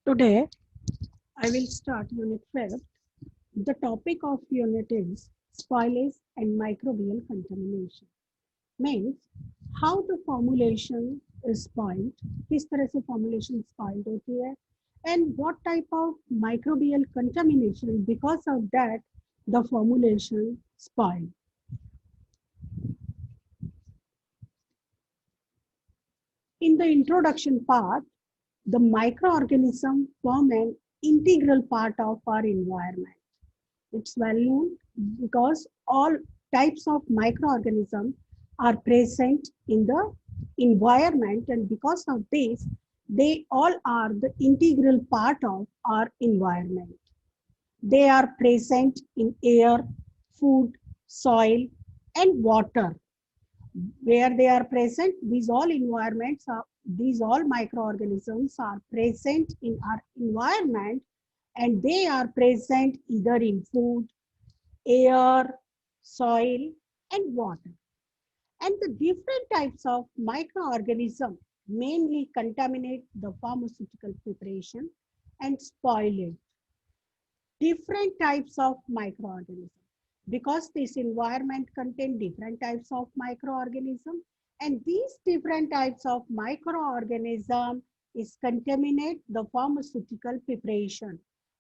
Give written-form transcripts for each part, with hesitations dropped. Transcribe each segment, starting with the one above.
Today, I will start Unit 5. The topic of unit is spoilage and microbial contamination. Means how the formulation is spoiled, किस तरह से formulation spoiled होती है, and what type of microbial contamination because of that the formulation spoiled. In the introduction part, the microorganism form an integral part of our environment. It's well known because all types of microorganisms are present in the environment, and because of this, they all are the integral part of our environment. They are present in air, food, soil, and water. Where they are present, these all microorganisms are present in our environment, and they are present either in food, air, soil, and water. And the different types of microorganisms mainly contaminate the pharmaceutical preparation and spoil it. Different types of microorganisms. Because this environment contains different types of microorganisms, and these different types of microorganisms is contaminate the pharmaceutical preparation.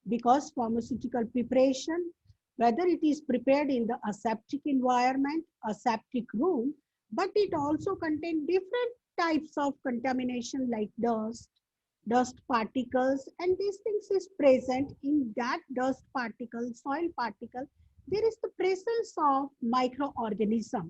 Because pharmaceutical preparation, whether it is prepared in the aseptic environment, aseptic room, but it also contains different types of contamination like dust particles, and these things is present in that dust particle, soil particle. There is the presence of microorganism.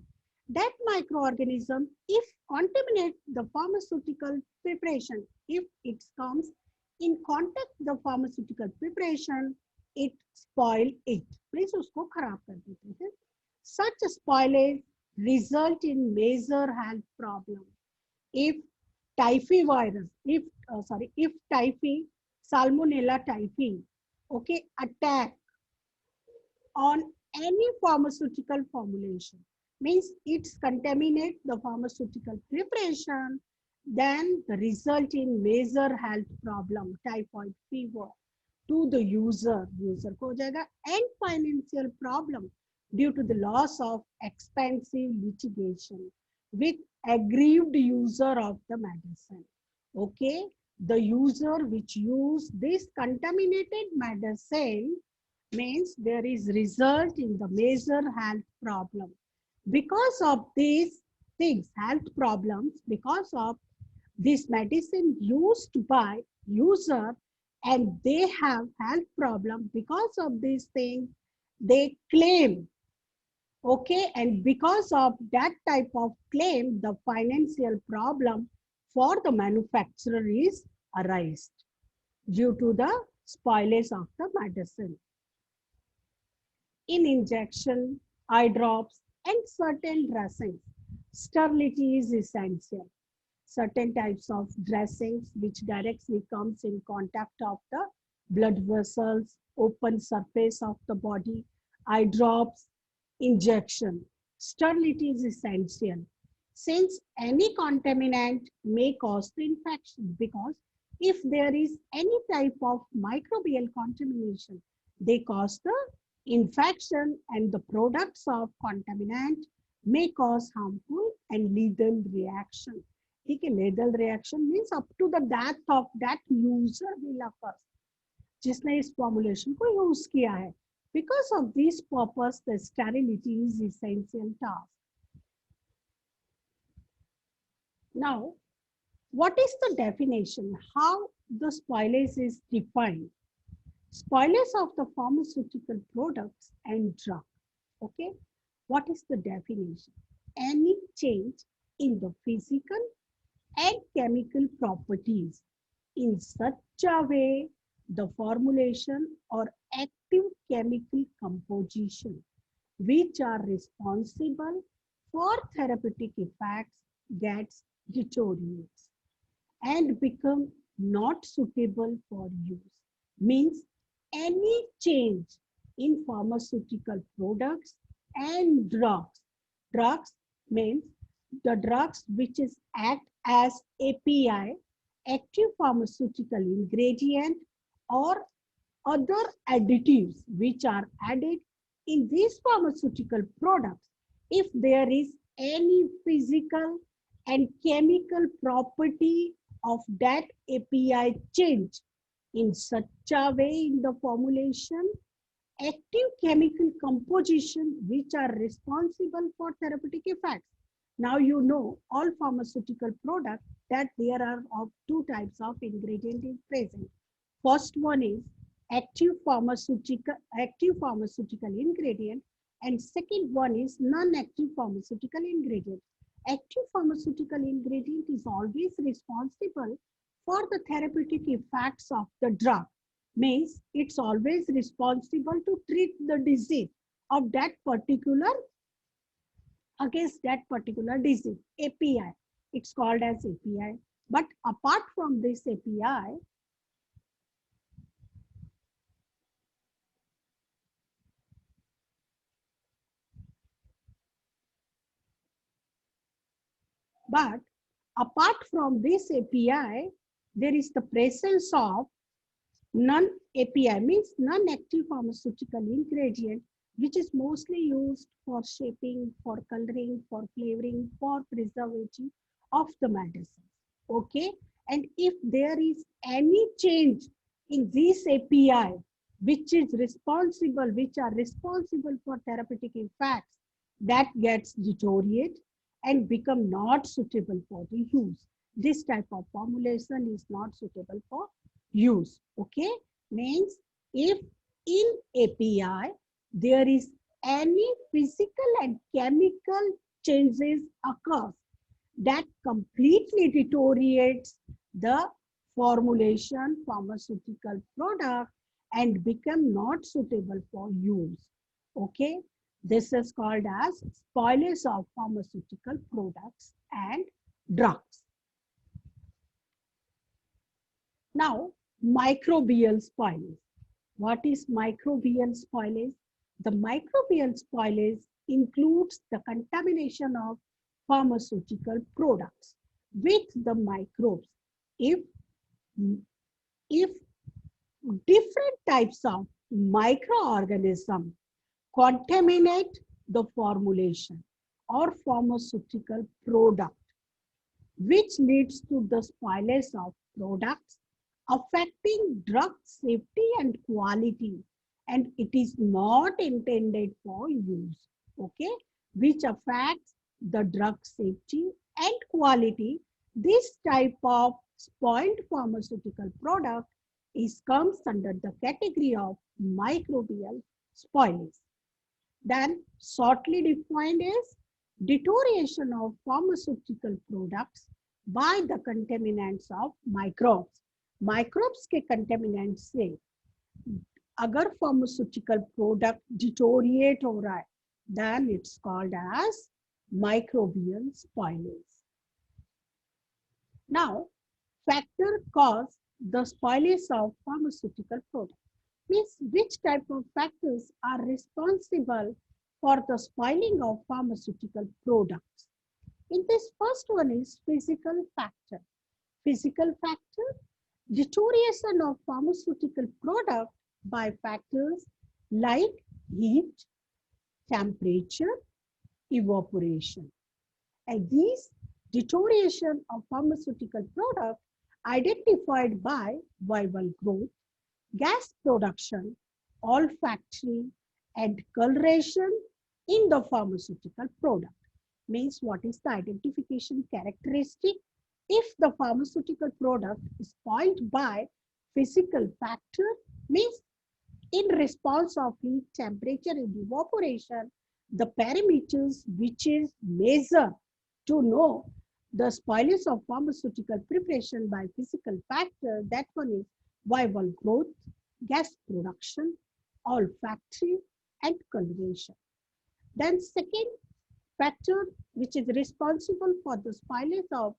That microorganism, if contaminate the pharmaceutical preparation, if it comes in contact with the pharmaceutical preparation, it spoil it. Please उसको खराब कर देते हैं. Such spoilage result in major health problem. If typhi virus, if typhi, salmonella typhi, okay, attack on any pharmaceutical formulation, means it's contaminate the pharmaceutical preparation, then the result in major health problem, typhoid fever to the user को हो जाएगा, and financial problem due to the loss of expensive litigation with aggrieved user of the medicine. Okay, the user which use this contaminated medicine means there is result in the major health problem. Because of these things, health problems, because of this medicine used by user and they have health problem, because of these things, they claim. Okay, and because of that type of claim, the financial problem for the manufacturer is arised due to the spoilage of the medicine. In injection, eye drops, and certain dressings, sterility is essential. Certain types of dressings which directly comes in contact of the blood vessels, open surface of the body, eye drops, injection. Sterility is essential. Since any contaminant may cause the infection, because if there is any type of microbial contamination, they cause the infection, and the products of contaminant may cause harmful and lethal reaction. ठीक है, lethal reaction means up to the death of that user will occur, जिसने इस formulation को use किया है. Because of this purpose, the sterility is essential task. Now, what is the definition? How the spoilage is defined? Spoilage of the pharmaceutical products and drug. Okay, what is the definition? Any change in the physical and chemical properties in such a way the formulation or active chemical composition which are responsible for therapeutic effects gets deteriorates and become not suitable for use. Means any change in pharmaceutical products and drugs. Drugs means the drugs which is act as API, active pharmaceutical ingredient, or other additives which are added in these pharmaceutical products, if there is any physical and chemical property of that API change in such a way in the formulation, active chemical composition which are responsible for therapeutic effects. Now you know all pharmaceutical products that there are of two types of ingredient is present. First one is active pharmaceutical ingredient, and second one is non-active pharmaceutical ingredient. Active pharmaceutical ingredient is always responsible for the therapeutic effects of the drug. Means it's always responsible to treat the disease of that particular against that particular disease. API. It's called as API. But apart from this API, but apart from this API, there is the presence of non-API, means non-active pharmaceutical ingredient, which is mostly used for shaping, for coloring, for flavoring, for preservative of the medicine. Okay, and if there is any change in this API, which are responsible for therapeutic effects, that gets deteriorate and become not suitable for the use. This type of formulation is not suitable for use. Okay, means if in API there is any physical and chemical changes occurs that completely deteriorates the formulation pharmaceutical product and become not suitable for use. Okay, this is called as spoilage of pharmaceutical products and drugs. Now, microbial spoilage. What is microbial spoilage? The microbial spoilage includes the contamination of pharmaceutical products with the microbes. If different types of microorganisms contaminate the formulation or pharmaceutical product, which leads to the spoilage of products affecting drug safety and quality, and it is not intended for use. Okay, which affects the drug safety and quality. This type of spoiled pharmaceutical product comes under the category of microbial spoilage. Then shortly defined is deterioration of pharmaceutical products by the contaminants of microbes. Microbes के contaminants से अगर pharmaceutical product deteriorate हो रहा है, then it's called as microbial spoilage. Now, factor cause the spoilage of pharmaceutical product. Means which type of factors are responsible for the spoiling of pharmaceutical products. In this first one is physical factor. Physical factor, deterioration of pharmaceutical product by factors like heat, temperature, evaporation. And these deterioration of pharmaceutical product identified by viral growth, gas production, olfactory, and coloration in the pharmaceutical product. Means what is the identification characteristic? If the pharmaceutical product is spoiled by physical factor, means in response of heat, temperature, and evaporation, the parameters which is measured to know the spoilage of pharmaceutical preparation by physical factor, that one is viral growth, gas production, olfactory, and coloration. Then second factor which is responsible for the spoilage of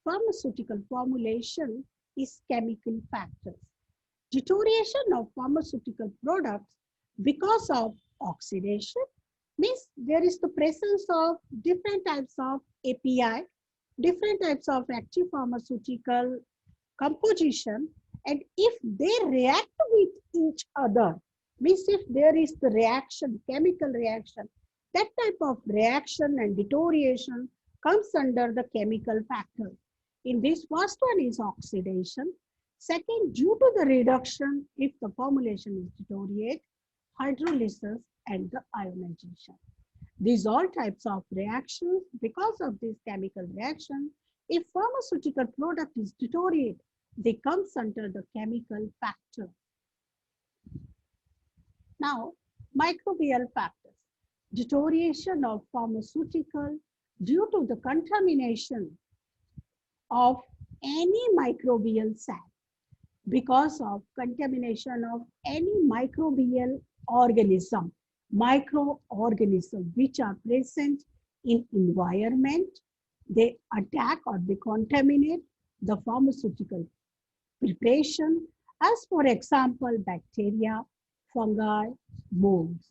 pharmaceutical formulation is chemical factors. Deterioration of pharmaceutical products because of oxidation, means there is the presence of different types of API, different types of active pharmaceutical composition, and if they react to with each other. Means if there is the reaction, chemical reaction, that type of reaction and deterioration comes under the chemical factor. In this first one is oxidation. Second, due to the reduction, if the formulation is deteriorate, hydrolysis and the ionization. These all types of reactions, because of this chemical reaction, if pharmaceutical product is deteriorate, they comes under the chemical factor. Now, microbial factors. Deterioration of pharmaceutical due to the contamination of any microbial cell, because of contamination of any microbial organism, microorganism which are present in environment, they attack or they contaminate the pharmaceutical preparation, as for example, bacteria, fungi, molds.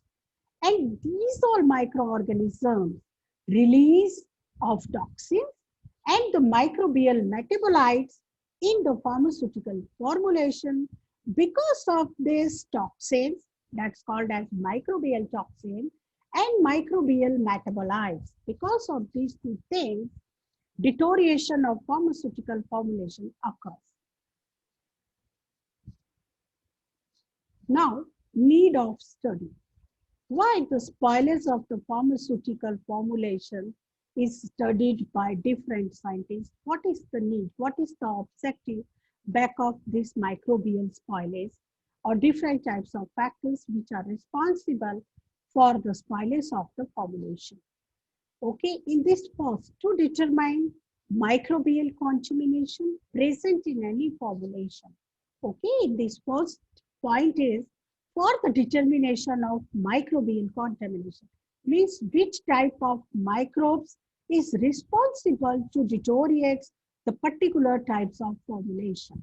And these all microorganisms release of toxins and the microbial metabolites in the pharmaceutical formulation. Because of these toxins, that's called as microbial toxin and microbial metabolites. Because of these two things, deterioration of pharmaceutical formulation occurs. Now, need of study. Why the spoilage of the pharmaceutical formulation is studied by different scientists? What is the need? What is the objective back of this microbial spoilage, or different types of factors which are responsible for the spoilage of the formulation? Okay, in this post, to determine microbial contamination present in any formulation. Okay, in this first point is for the determination of microbial contamination, means which type of microbes is responsible to deteriorate the particular types of formulation.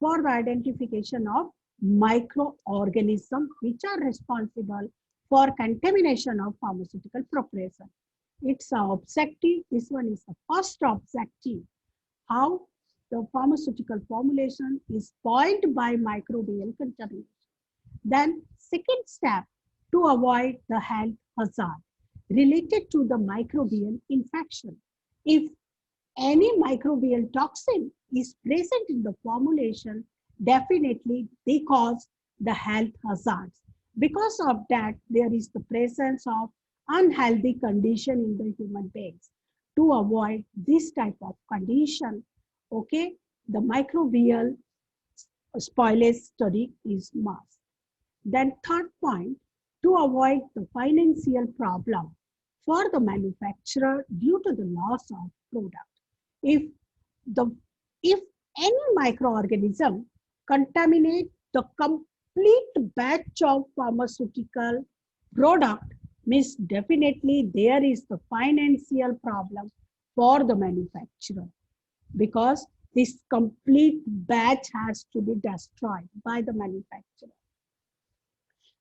For the identification of microorganisms which are responsible for contamination of pharmaceutical preparation. It's an objective. This one is the first objective. How the pharmaceutical formulation is spoiled by microbial contamination. Then second step, to avoid the health hazard related to the microbial infection. If any microbial toxin is present in the formulation, definitely they cause the health hazards. Because of that, there is the presence of unhealthy condition in the human beings. To avoid this type of condition, okay, the microbial spoilage study is must. Then third point, to avoid the financial problem for the manufacturer due to the loss of product. If any microorganism contaminate the complete batch of pharmaceutical product, means definitely there is the financial problem for the manufacturer, because this complete batch has to be destroyed by the manufacturer.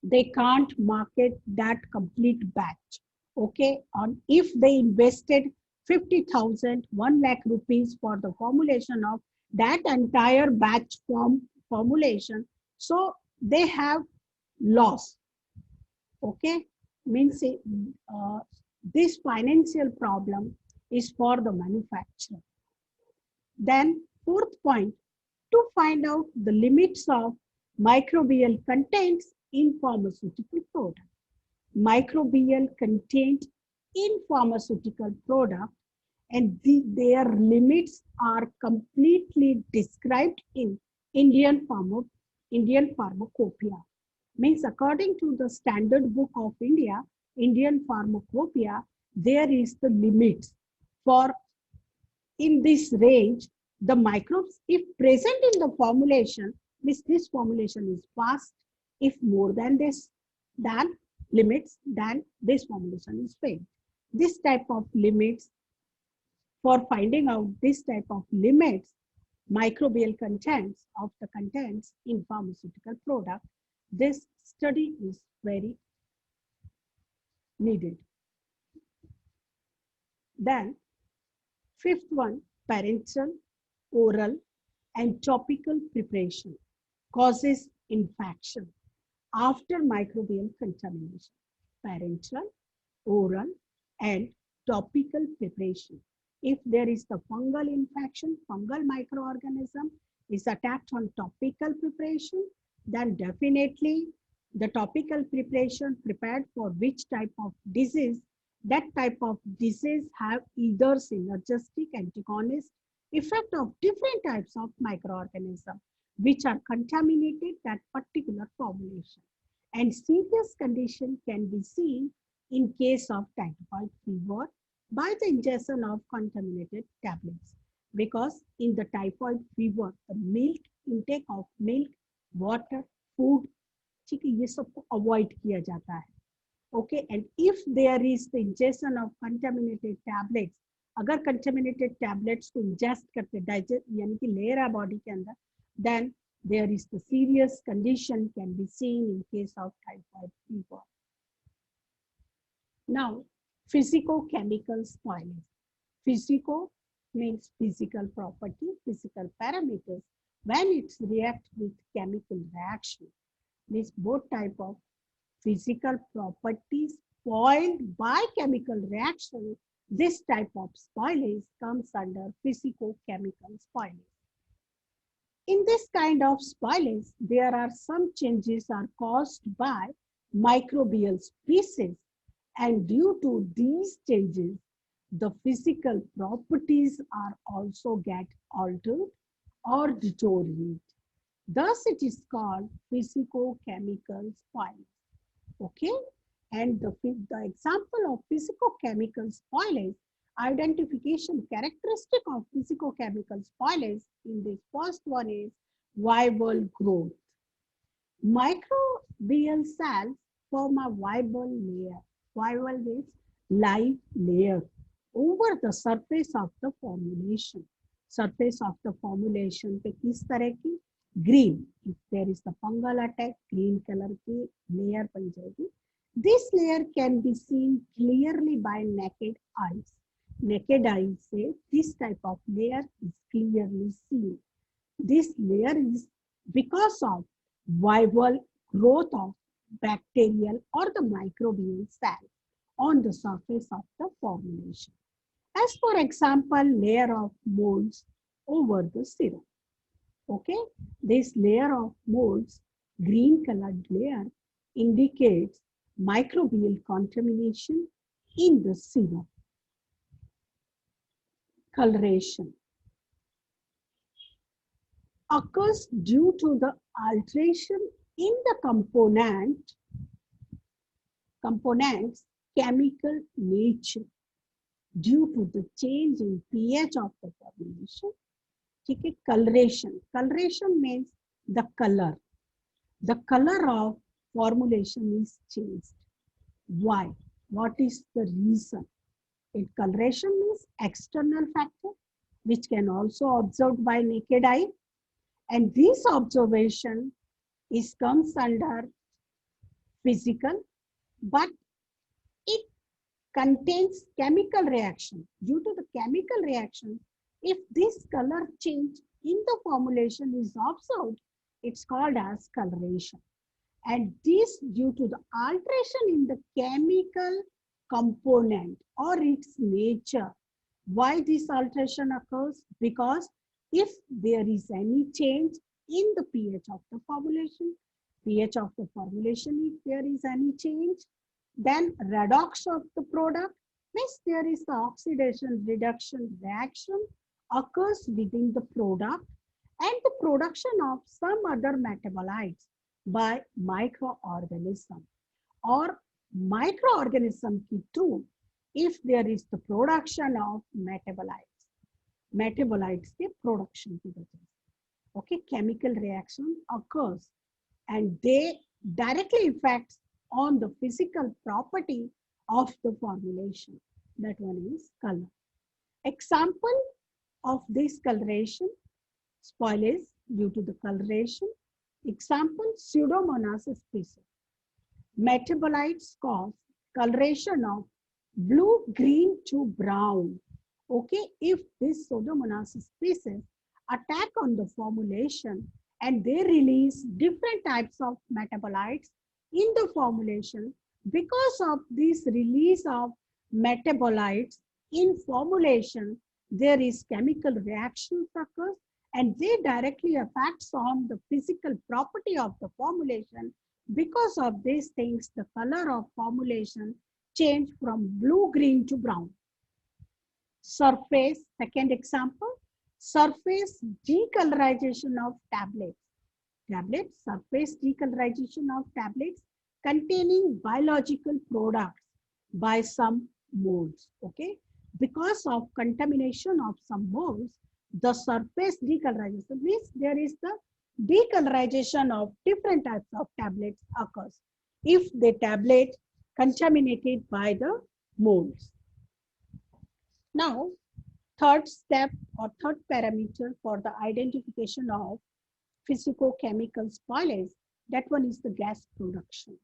They can't market that complete batch. Okay, and if they invested 50,000, 1 lakh rupees for the formulation of that entire batch formulation, so they have loss. Okay, means this financial problem is for the manufacturer. Then fourth point, to find out the limits of microbial contents in pharmaceutical product. Microbial content in pharmaceutical product and their limits are completely described in Indian Pharmacopoeia. Means according to the Standard Book of India, Indian Pharmacopoeia, there is the limits for in this range the microbes if present in the formulation, means this formulation is fast. If more than this limits, then this formulation is failed. This type of limits, for finding out this type of limits, microbial contents of the contents in pharmaceutical product, this study is very needed. Then fifth one, parenteral, oral and topical preparation causes infection after microbial contamination. Parenteral, oral, and topical preparation. If there is the fungal infection, fungal microorganism is attacked on topical preparation, then definitely the topical preparation prepared for which type of disease, that type of disease have either synergistic antagonist effect of different types of microorganisms which are contaminated that particular formulation. And serious condition can be seen in case of typhoid fever by the ingestion of contaminated tablets. Because in the typhoid fever, the milk, intake of milk, water, food, ठीक है, ये सबको avoid किया जाता है. Okay, and if there is the ingestion of contaminated tablets, अगर contaminated tablets को ingest करते digest यानी कि ले रहा body के अंदर, then there is the serious condition can be seen in case of typhoid fever. Now, physicochemical spoilage. Physico means physical property, physical parameters. When it reacts with chemical reaction, means both type of physical properties spoiled by chemical reaction, this type of spoilage comes under physicochemical spoilage. In this kind of spoilage, there are some changes are caused by microbial species, and due to these changes, the physical properties are also get altered or deteriorate. Thus, it is called physicochemical spoilage. Okay, and the example of physicochemical spoilage, identification characteristic of physicochemical spoilage in this first one is viral growth. Microbial cells form a viral layer. Viral means live layer over the surface of the formulation. Surface of the formulation पे किस तरह की green. If there is the fungal attack, green color की layer बन जाएगी. This layer can be seen clearly by naked eyes. Naked eyes से this type of layer is clearly seen. This layer is because of viral growth of bacterial or the microbial cell on the surface of the formulation. As for example, layer of molds over the syrup. Okay, this layer of molds, green colored layer, indicates microbial contamination in the syrup. Coloration occurs due to the alteration in the component's chemical nature due to the change in pH of the formulation. Okay, coloration. Coloration means the color. The color of formulation is changed. Why? What is the reason? Coloration means external factor which can also observed by naked eye, and this observation is comes under physical, but it contains chemical reaction. Due to the chemical reaction, if this color change in the formulation is observed, it's called as coloration. And this due to the alteration in the chemical component or its nature. Why this alteration occurs? Because if there is any change in the pH of the formulation, if there is any change, then redox of the product means there is the oxidation reduction reaction occurs within the product and the production of some other metabolites by microorganism or microorganism के through if there is the production of metabolites के production की वजह से. Okay, chemical reaction occurs and they directly affects on the physical property of the formulation. That one is color. Example of this coloration, spoilage due to the coloration. Example, Pseudomonas species. Metabolites cause coloration of blue, green to brown. Okay, if this Pseudomonas species attack on the formulation and they release different types of metabolites in the formulation. Because of this release of metabolites in formulation, there is chemical reactions occurs, and they directly affects on the physical property of the formulation. Because of these things, the color of formulation change from blue green to brown. Surface, second example, surface decolorization of tablets. Tablets, surface decolorization of tablets containing biological products by some molds. Okay, because of contamination of some molds, the surface decolorization means there is the decolorization of different types of tablets occurs if the tablet contaminated by the molds. Now, third step or third parameter for the identification of physicochemical spoilage, that one is the gas production.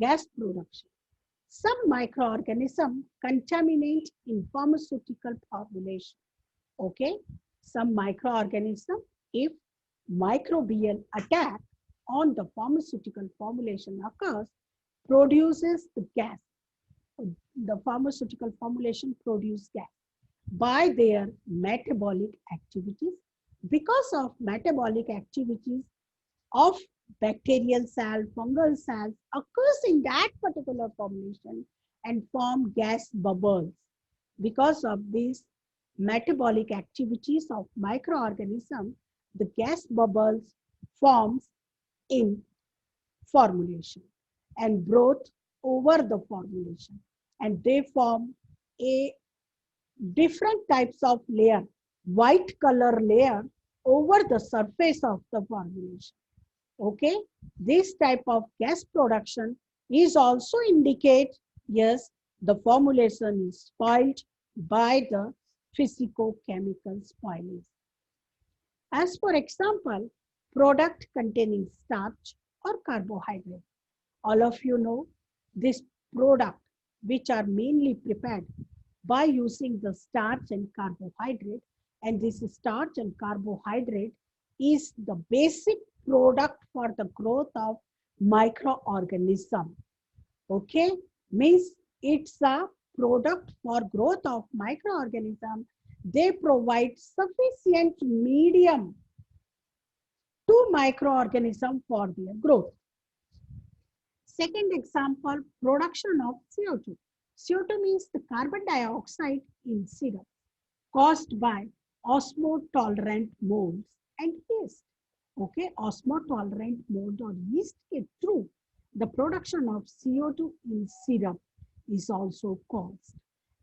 Gas production. Some microorganisms contaminate in pharmaceutical formulation. Okay, some microorganism, if microbial attack on the pharmaceutical formulation occurs, produces the gas. The pharmaceutical formulation produce gas by their metabolic activities. Because of metabolic activities of bacterial cell, fungal cells occurs in that particular formulation and form gas bubbles. Because of these metabolic activities of microorganism, the gas bubbles forms in formulation and broth over the formulation, and they form a different types of layer, white color layer over the surface of the formulation. Okay, this type of gas production is also indicate, yes, the formulation is spoiled by the physicochemical spoilage. As for example, product containing starch or carbohydrate. All of you know this product which are mainly prepared by using the starch and carbohydrate, and this starch and carbohydrate is the basic product for the growth of microorganism. Okay, means it's a product for growth of microorganism. They provide sufficient medium to microorganism for their growth. Second example, production of CO2. CO2 means the carbon dioxide in syrup caused by osmotolerant molds and yeast. Okay, osmotolerant mold or yeast is true. The production of CO2 in syrup is also caused.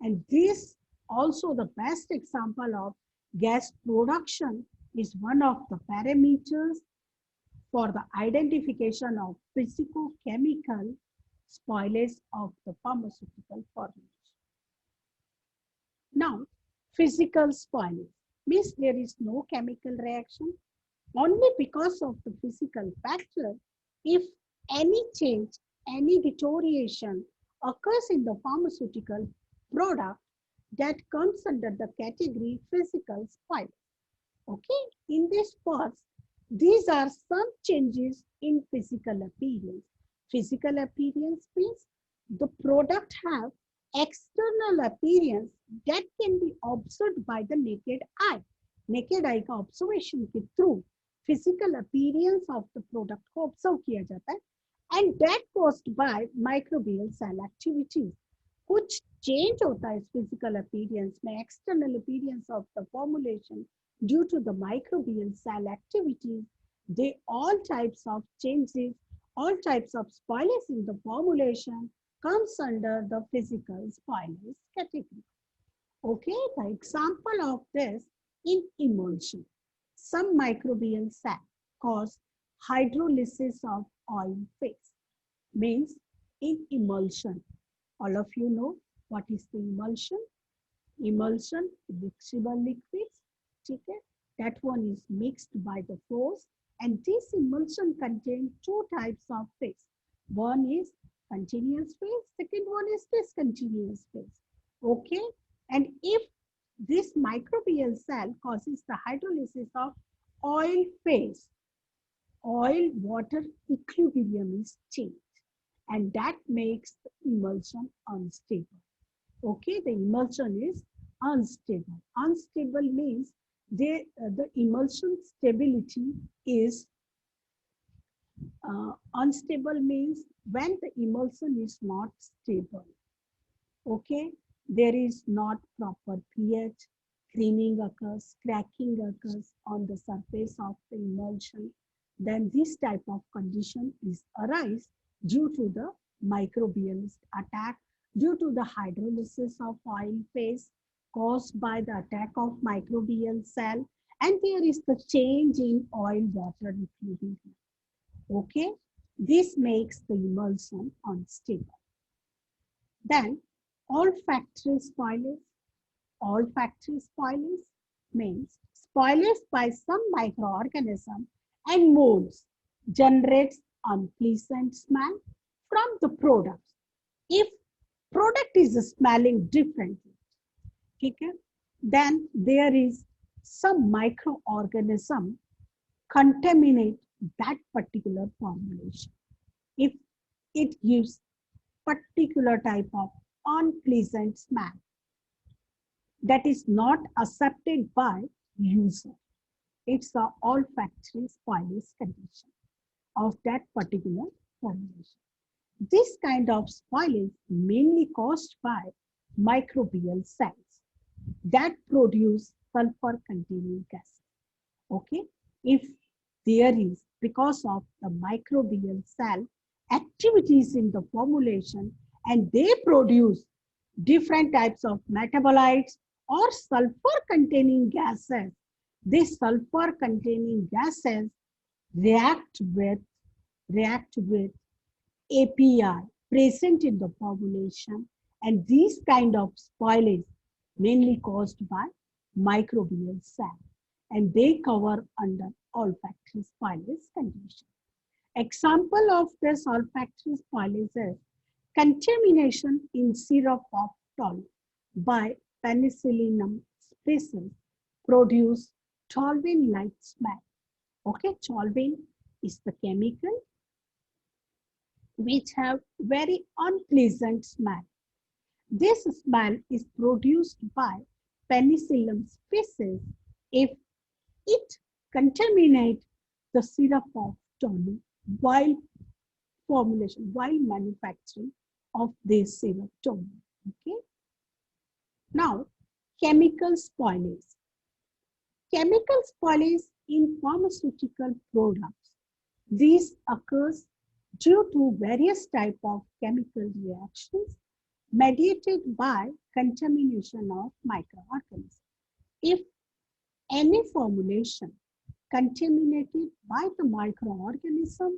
And this also the best example of gas production is one of the parameters for the identification of physicochemical spoilage of the pharmaceutical formulation. Now, physical spoilage means there is no chemical reaction only because of the physical factor. If any change, any deterioration occurs in the pharmaceutical product, that comes under the category physical spoilage. Okay, in this first, these are some changes in physical appearance. Physical appearance means the product have external appearance that can be observed by the naked eye. Naked eye का observation के through physical appearance of the product को observe किया जाता है, and that caused by microbial cell activities. कुछ change होता है इस physical appearance में, external appearance of the formulation due to the microbial cell activities. They all types of changes, all types of spoilage in the formulation comes under the physical spoilage category. Okay, the example of this in emulsion. Some microbial cell cause hydrolysis of oil phase. Means in emulsion. All of you know what is the emulsion? Emulsion, mixable liquids. Okay, that one is mixed by the force, and this emulsion contains two types of phase. One is continuous phase, second one is discontinuous phase. Okay, and if this microbial cell causes the hydrolysis of oil phase, oil water equilibrium is changed, and that makes the emulsion unstable. Okay, the emulsion is unstable. Unstable means the emulsion stability is unstable means when the emulsion is not stable. Okay, there is not proper pH, creaming occurs, cracking occurs on the surface of the emulsion. Then this type of condition is arise due to the microbial attack, due to the hydrolysis of oil phase caused by the attack of microbial cell, and there is the change in oil water equilibrium. Okay, this makes the emulsion unstable. Then olfactory spoilage. Olfactory spoilage means spoilage by some microorganism and molds generates unpleasant smell from the product. If product is smelling differently, okay, then there is some microorganism contaminate that particular formulation. If it gives particular type of unpleasant smell that is not accepted by user. It's the olfactory spoilage condition of that particular formulation. This kind of spoilage mainly caused by microbial cells that produce sulfur containing gas. Okay, if there is because of the microbial cell activities in the formulation and they produce different types of metabolites or sulfur containing gases, these sulfur containing gases react with API present in the formulation, and these kind of spoilage mainly caused by microbial cell, and they cover under olfactory spoilage condition. Example of this olfactory spoilage is contamination in syrup of toluene by Penicillium species produce toluene-like smell. Okay, toluene is the chemical which have very unpleasant smell. This smell is produced by Penicillium species if it contaminates the syrup of toluene while formulation, while manufacturing of this syrup toluene. Okay. Now, chemical spoilage. Chemical spoilage in pharmaceutical products. These occurs due to various types of chemical reactions mediated by contamination of microorganisms. If any formulation contaminated by the microorganism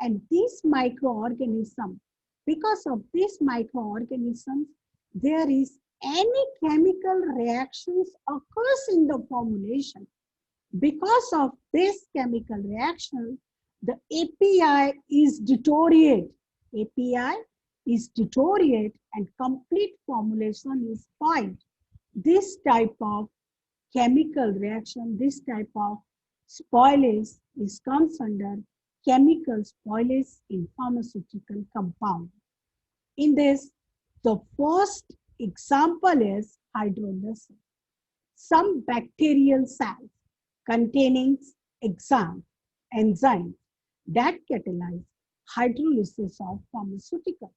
and these microorganisms, because of these microorganisms, there is any chemical reactions occurs in the formulation. Because of this chemical reaction, the API is deteriorate. API is deteriorate and complete formulation is spoiled. This type of chemical reaction, this type of spoilage is comes under chemical spoilage in pharmaceutical compound. In this, the first example is hydrolysis. Some bacterial cells containing enzymes that catalyze hydrolysis of pharmaceuticals.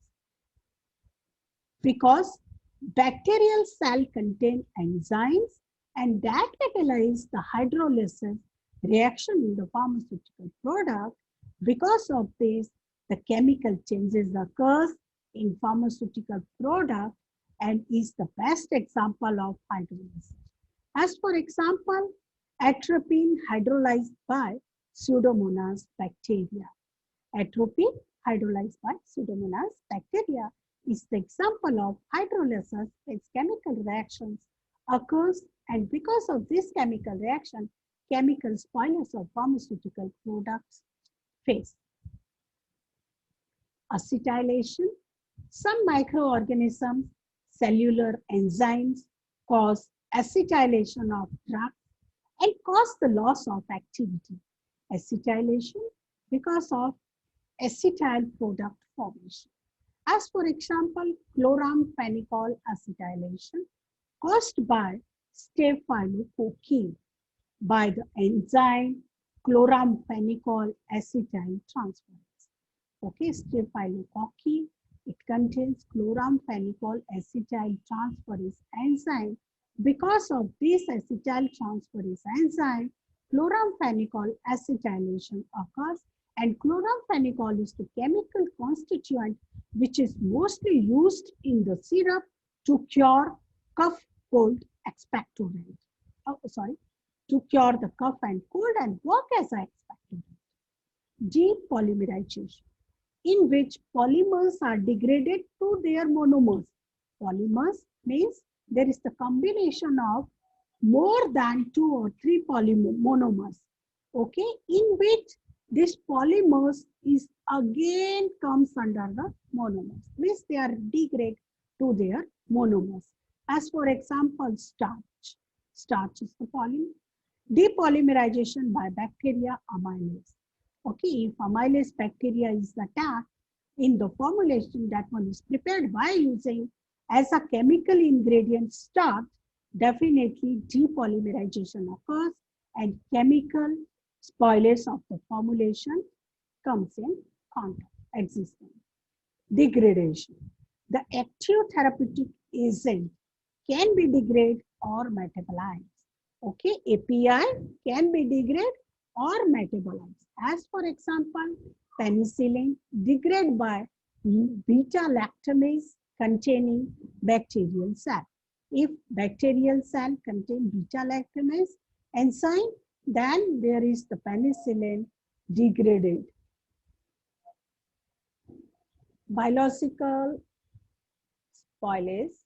Because bacterial cell contain enzymes and that catalyze the hydrolysis reaction in the pharmaceutical product. Because of this, the chemical changes occurs in pharmaceutical product and is the best example of hydrolysis. As for example, atropine hydrolyzed by Pseudomonas bacteria. Atropine hydrolyzed by Pseudomonas bacteria is the example of hydrolysis. Its chemical reactions occurs, and because of this chemical reaction, chemical spoilage of pharmaceutical products face. Acetylation. Some microorganisms, cellular enzymes cause acetylation of drugs and cause the loss of activity. Acetylation because of acetyl product formation. As for example, chloramphenicol acetylation caused by staphylococcus by the enzyme chloramphenicol acetyl transferase. Okay, staphylococcus, it contains chloramphenicol acetyl transferase enzyme. Because of this acetyl transferase enzyme, chloramphenicol acetylation occurs, and chloramphenicol is the chemical constituent which is mostly used in the syrup to cure cough, cold, expectorant. Oh, sorry, to cure the cough and cold and work as an expectorant. Depolymerization, in which polymers are degraded to their monomers. Polymers means there is the combination of more than 2 or 3 monomers, okay, in which this polymers is again comes under the monomers, means they are degraded to their monomers. As for example, starch. Starch is the polymer. Depolymerization by bacteria amylase. Okay, if amylase bacteria is attacked in the formulation, that one is prepared by using as a chemical ingredient starch, definitely depolymerization occurs and chemical spoilage of the formulation comes in contact, existence. Degradation. The active therapeutic agent can be degraded or metabolized. Okay, API can be degraded or metabolized. As for example, penicillin degraded by beta-lactamase containing bacterial cell. If bacterial cell contain beta-lactamase enzyme, then there is the penicillin degraded. Biological spoilage